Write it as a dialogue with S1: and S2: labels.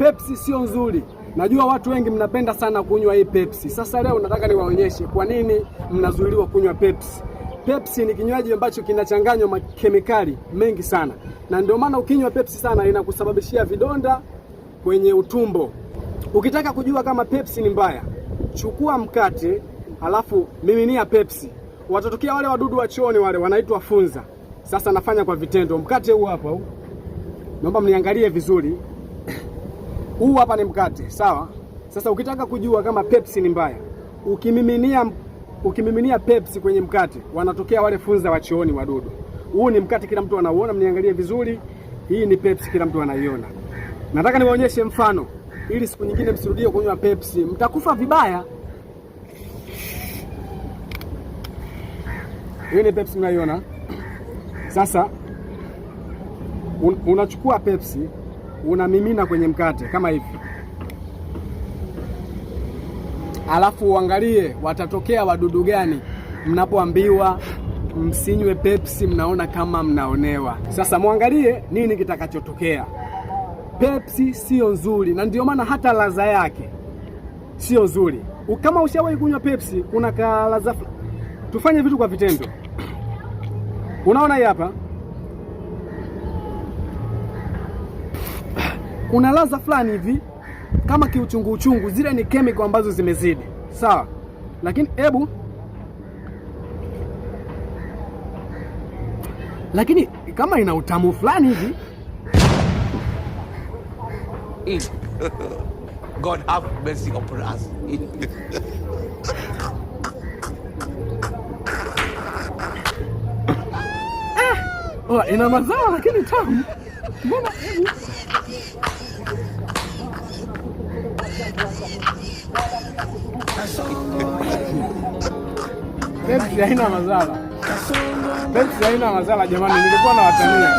S1: Pepsi sio nzuri. Najua watu wengi mnapenda sana kunywa hii Pepsi. Sasa leo nataka niwaonyeshe kwa nini mnazuiliwa kunywa Pepsi. Pepsi ni kinywaji ambacho kinachanganywa makemikali mengi sana, na ndio maana ukinywa Pepsi sana inakusababishia vidonda kwenye utumbo. Ukitaka kujua kama Pepsi ni mbaya, chukua mkate alafu miminia Pepsi. Watatokea wale wadudu wa chooni wale wanaitwa funza. Sasa nafanya kwa vitendo. Mkate huu hapa huu. Naomba mniangalie vizuri. Huu hapa ni mkate, sawa? Sasa ukitaka kujua kama Pepsi ni mbaya, ukimiminia Pepsi kwenye mkate, wanatokea wale funza wa chooni wadudu. Huu ni mkate, kila mtu anauona, mniangalie vizuri. Hii ni Pepsi, kila mtu anaiona. Nataka niwaonyeshe mfano ili siku nyingine msirudie kunywa Pepsi, mtakufa vibaya. Hii ni Pepsi, mnaiona? Sasa unachukua Pepsi, unamimina kwenye mkate kama hivi. Alafu uangalie watatokea wadudu gani. Mnapoambiwa msinywe Pepsi mnaona kama mnaonewa. Sasa muangalie nini kitakachotokea. Pepsi sio nzuri, na ndio maana hata ladha yake sio nzuri. Kama ushawahi kunywa Pepsi, kuna ladha. Tufanye vitu kwa vitendo. Unaona hii hapa? Kuna ladha fulani hivi kama kiuchungu uchungu, zile ni chemical ambazo zimezidi. Sawa? Lakini lakini kama ina utamu fulani hivi.
S2: God have mercy upon us.
S1: Ina mazao lakini tamu. Mbona Pepsi haina mazala. Pepsi haina mazala jamani, nilikuwa na watania.